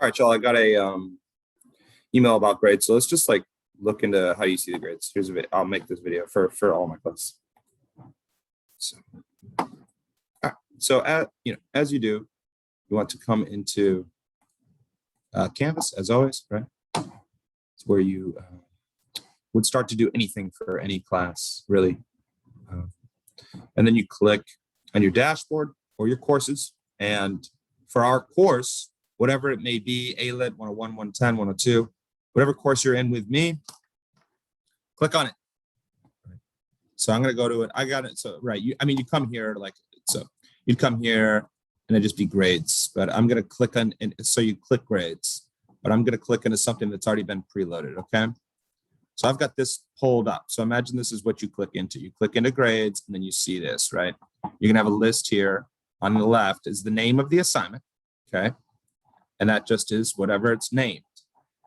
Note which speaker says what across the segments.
Speaker 1: All right, y'all. I got a email about grades, so let's just like look into how you see the grades. Here's a video. I'll make this video for all my class. So, all right. So as you do, you want to come into Canvas as always, right? It's where you would start to do anything for any class, really. And then you click on your dashboard or your courses. And for our course, whatever it may be, ALIT 101, 110, 102, whatever course you're in with me, click on it. So I'm going to go to it. I got it. So, right. You come here so you'd come here and it'd just be grades, but I'm going to click on, and so you click grades, but I'm going to click into something that's already been preloaded. Okay. So I've got this pulled up. So imagine this is what you click into. You click into grades and then you see this, right? You're going to have a list here. On the left is the name of the assignment. Okay. And that just is whatever it's named.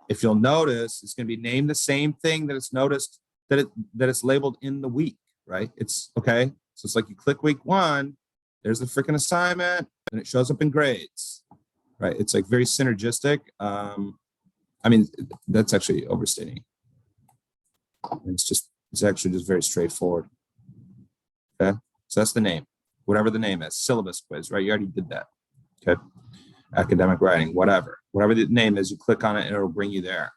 Speaker 1: If you'll notice, it's going to be named the same thing that it's noticed that it's labeled in the week, right? It's okay. So it's like you click week 1, there's the freaking assignment, and it shows up in grades, right? It's like very synergistic. That's actually overstating. It's actually just very straightforward. Okay. So that's the name, whatever the name is, syllabus quiz, right? You already did that. Okay. Academic writing, whatever the name is, you click on it and it'll bring you there.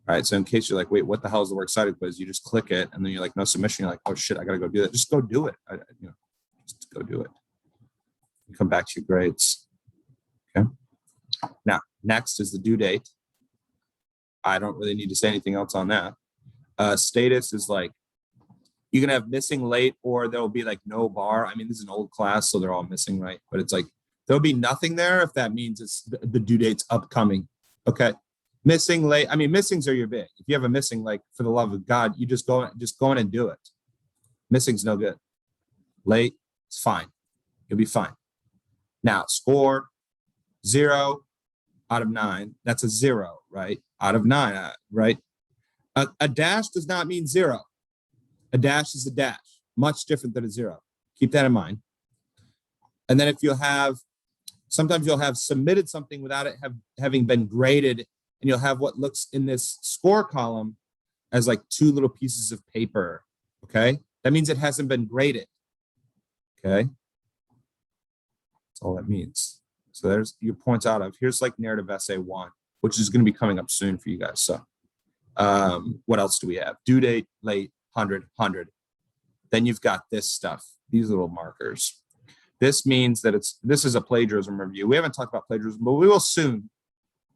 Speaker 1: All right. So in case you're like, wait, what the hell is the works cited quiz? You just click it and then you're like, no submission. You're like, oh shit, I got to go do that. Just go do it. Just go do it. You come back to your grades. Okay. Now, next is the due date. I don't really need to say anything else on that. Status is like, you can have missing late, or there'll be like no bar. I mean, this is an old class, so they're all missing, right? But it's like, there'll be nothing there if that means it's the due date's upcoming. Okay. Missing late. I mean, missings are your big. If you have a missing, like for the love of God, you just go in and do it. Missing's no good. Late, it's fine. You'll be fine. Now, score 0 out of 9. That's a 0, right? Out of 9, right? A dash does not mean 0. A dash is a dash, much different than a 0. Keep that in mind. And then if sometimes you'll have submitted something without it having been graded, and you'll have what looks in this score column as like 2 little pieces of paper. Okay. That means it hasn't been graded. Okay. That's all that means. So there's your points out of. Here's like narrative essay 1, which is going to be coming up soon for you guys. So what else do we have? Due date, late, 100. Then you've got this stuff, these little markers. This means that this is a plagiarism review. We haven't talked about plagiarism, but we will soon.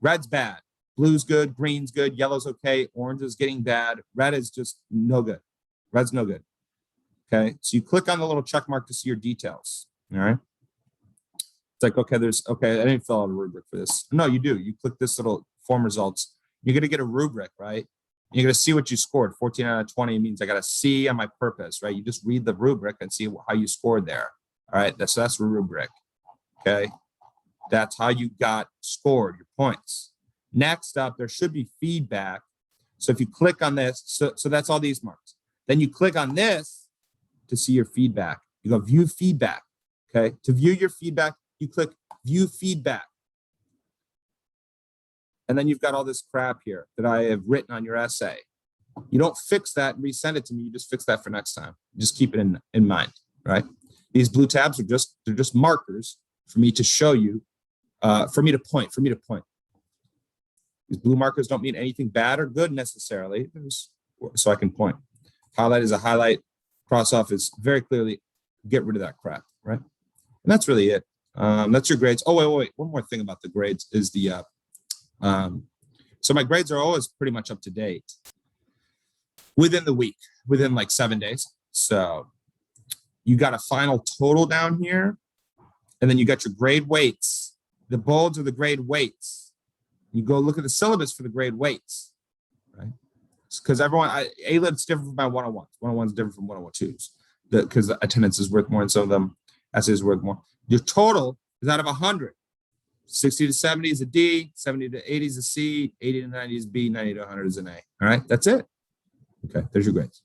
Speaker 1: Red's bad. Blue's good. Green's good. Yellow's okay. Orange is getting bad. Red is just no good. Red's no good. Okay. So you click on the little check mark to see your details. All right. It's like, okay, I didn't fill out a rubric for this. No, you do. You click this little form results. You're going to get a rubric, right? You're going to see what you scored. 14 out of 20 means I got a C on my purpose, right? You just read the rubric and see how you scored there. All right. That's a rubric. Okay. That's how you got scored, your points. Next up, there should be feedback. So if you click on this, so that's all these marks. Then you click on this to see your feedback. You go view feedback. Okay. To view your feedback, you click view feedback. And then you've got all this crap here that I have written on your essay. You don't fix that and resend it to me. You just fix that for next time. Just keep it in mind, right? These blue tabs are just markers for me to show you, for me to point. These blue markers don't mean anything bad or good necessarily, so I can point. Highlight is a highlight. Cross off is very clearly get rid of that crap, right? And that's really it. That's your grades. Oh, wait. One more thing about the grades is so my grades are always pretty much up to date within the week, within like 7 days. So you got a final total down here, and then you got your grade weights. The bolds are the grade weights. You go look at the syllabus for the grade weights, right? Because ALIT's different from my 101s. 101 is different from 102s because attendance is worth more, and some of them essays is worth more. Your total is out of 100. 60 to 70 is a D, 70 to 80 is a C, 80 to 90 is B, 90 to 100 is an A. All right, that's it. Okay, there's your grades.